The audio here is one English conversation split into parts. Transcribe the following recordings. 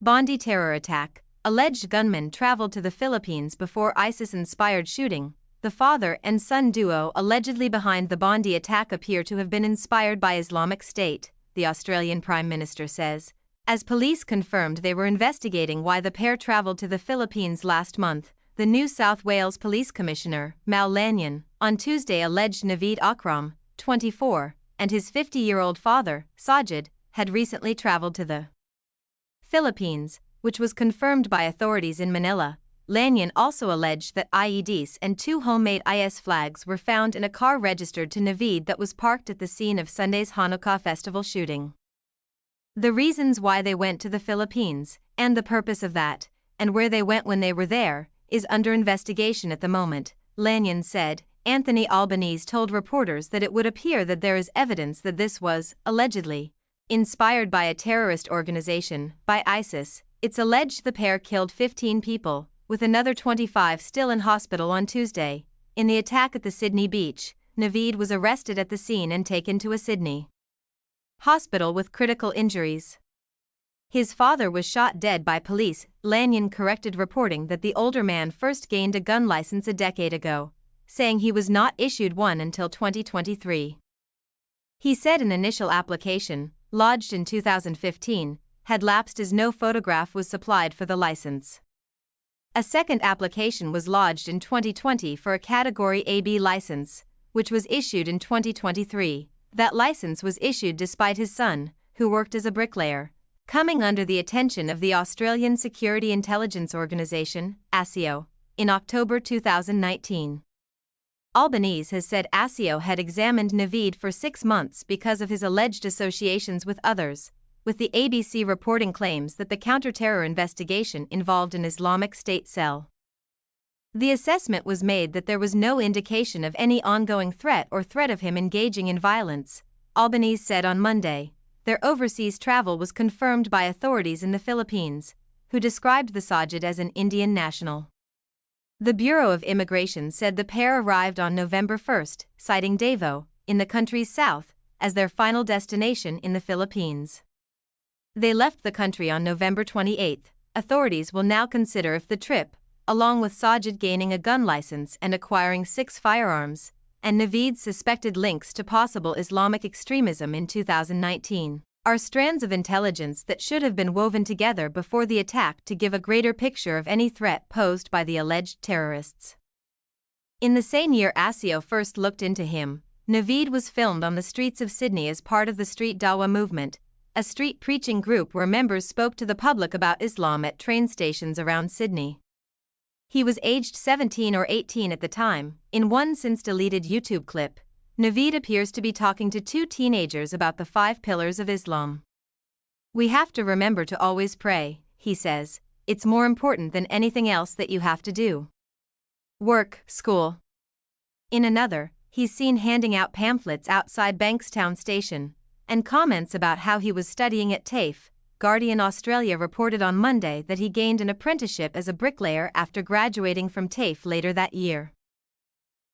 Bondi terror attack. Alleged gunmen traveled to the Philippines before ISIS-inspired shooting. The father and son duo allegedly behind the Bondi attack appear to have been inspired by Islamic State, the Australian Prime Minister says, as police confirmed they were investigating why the pair traveled to the Philippines last month. The New South Wales Police Commissioner, Mal Lanyon, on Tuesday alleged Naveed Akram, 24, and his 50-year-old father, Sajid, had recently traveled to the Philippines, which was confirmed by authorities in Manila. Lanyon also alleged that IEDs and 2 homemade IS flags were found in a car registered to Naveed that was parked at the scene of Sunday's Hanukkah festival shooting. The reasons why they went to the Philippines, and the purpose of that, and where they went when they were there, is under investigation at the moment, Lanyon said. Anthony Albanese told reporters that it would appear that there is evidence that this was, allegedly, inspired by a terrorist organization, by ISIS. It's alleged the pair killed 15 people, with another 25 still in hospital on Tuesday. In the attack at the Sydney beach, Naveed was arrested at the scene and taken to a Sydney hospital with critical injuries. His father was shot dead by police. Lanyon corrected reporting that the older man first gained a gun license a decade ago, saying he was not issued one until 2023. He said an initial application, lodged in 2015, had lapsed as no photograph was supplied for the license. A second application was lodged in 2020 for a Category AB license, which was issued in 2023. That license was issued despite his son, who worked as a bricklayer, coming under the attention of the Australian Security Intelligence Organisation, ASIO, in October 2019. Albanese has said ASIO had examined Naveed for 6 months because of his alleged associations with others, with the ABC reporting claims that the counter-terror investigation involved an Islamic State cell. The assessment was made that there was no indication of any ongoing threat or threat of him engaging in violence, Albanese said on Monday. Their overseas travel was confirmed by authorities in the Philippines, who described the Sajid as an Indian national. The Bureau of Immigration said the pair arrived on November 1, citing Davao, in the country's south, as their final destination in the Philippines. They left the country on November 28. Authorities will now consider if the trip, along with Sajid gaining a gun license and acquiring 6 firearms, and Naveed's suspected links to possible Islamic extremism in 2019, are strands of intelligence that should have been woven together before the attack to give a greater picture of any threat posed by the alleged terrorists. In the same year ASIO first looked into him, Naveed was filmed on the streets of Sydney as part of the Street Dawah movement, a street preaching group where members spoke to the public about Islam at train stations around Sydney. He was aged 17 or 18 at the time. In one since-deleted YouTube clip, Naveed appears to be talking to 2 teenagers about the 5 pillars of Islam. "We have to remember to always pray," he says. "It's more important than anything else that you have to do. Work, school." In another, he's seen handing out pamphlets outside Bankstown Station, and comments about how he was studying at TAFE. Guardian Australia reported on Monday that he gained an apprenticeship as a bricklayer after graduating from TAFE later that year.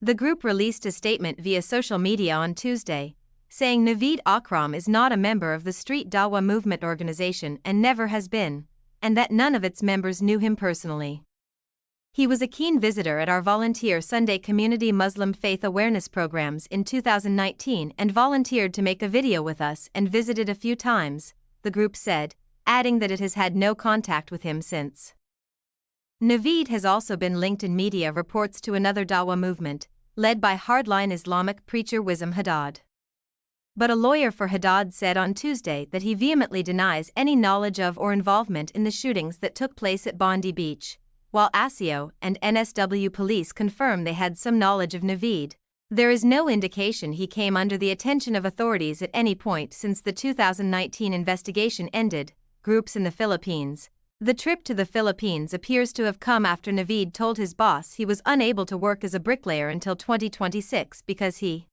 The group released a statement via social media on Tuesday, saying Naveed Akram is not a member of the Street Dawah movement organization and never has been, and that none of its members knew him personally. "He was a keen visitor at our Volunteer Sunday Community Muslim Faith Awareness programs in 2019 and volunteered to make a video with us and visited a few times," the group said, adding that it has had no contact with him since. Naveed has also been linked in media reports to another Dawah movement, led by hardline Islamic preacher Wissam Haddad. But a lawyer for Haddad said on Tuesday that he vehemently denies any knowledge of or involvement in the shootings that took place at Bondi Beach, while ASIO and NSW police confirm they had some knowledge of Naveed. There is no indication he came under the attention of authorities at any point since the 2019 investigation ended. Groups in the Philippines. The trip to the Philippines appears to have come after Naveed told his boss he was unable to work as a bricklayer until 2026 because he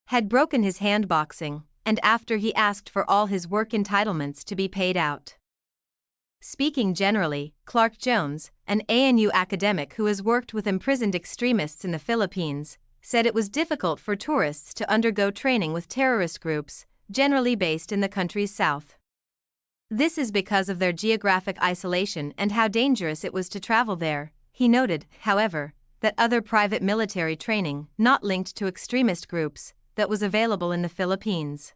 had broken his hand boxing, and after he asked for all his work entitlements to be paid out. Speaking generally, Clark Jones, an ANU academic who has worked with imprisoned extremists in the Philippines, said it was difficult for tourists to undergo training with terrorist groups, generally based in the country's south. This is because of their geographic isolation and how dangerous it was to travel there. He noted, however, that other private military training, not linked to extremist groups, that was available in the Philippines.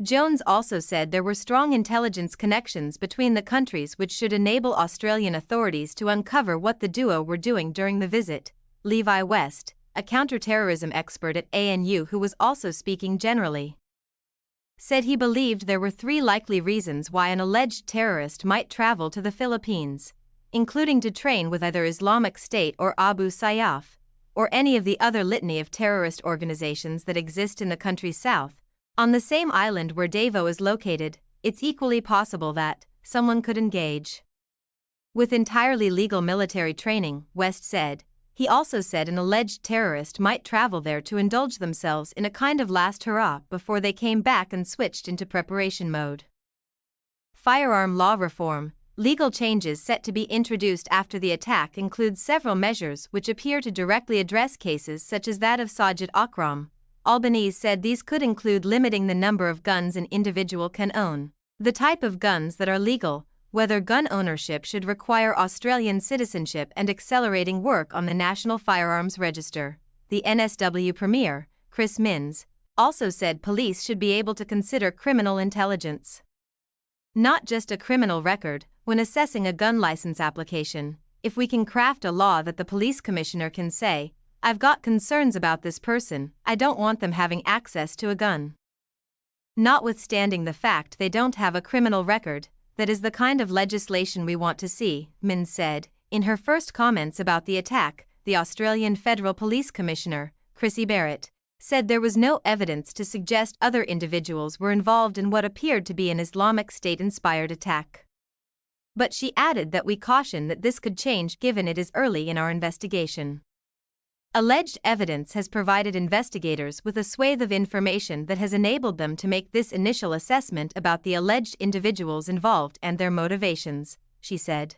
Jones also said there were strong intelligence connections between the countries which should enable Australian authorities to uncover what the duo were doing during the visit. Levi West, a counterterrorism expert at ANU who was also speaking generally, said he believed there were three likely reasons why an alleged terrorist might travel to the Philippines, including to train with either Islamic State or Abu Sayyaf, or any of the other litany of terrorist organizations that exist in the country's south. On the same island where Davao is located, it's equally possible that someone could engage with entirely legal military training, West said. He also said an alleged terrorist might travel there to indulge themselves in a kind of last hurrah before they came back and switched into preparation mode. Firearm law reform. Legal changes set to be introduced after the attack include several measures which appear to directly address cases such as that of Sajid Akram. Albanese said these could include limiting the number of guns an individual can own, the type of guns that are legal, whether gun ownership should require Australian citizenship, and accelerating work on the National Firearms Register. The NSW Premier, Chris Minns, also said police should be able to consider criminal intelligence, not just a criminal record, when assessing a gun license application. If we can craft a law that the police commissioner can say, "I've got concerns about this person, I don't want them having access to a gun," notwithstanding the fact they don't have a criminal record, that is the kind of legislation we want to see, Minns said. In her first comments about the attack, the Australian Federal Police Commissioner, Chrissy Barrett, said there was no evidence to suggest other individuals were involved in what appeared to be an Islamic State-inspired attack. But she added that we caution that this could change given it is early in our investigation. Alleged evidence has provided investigators with a swathe of information that has enabled them to make this initial assessment about the alleged individuals involved and their motivations, she said.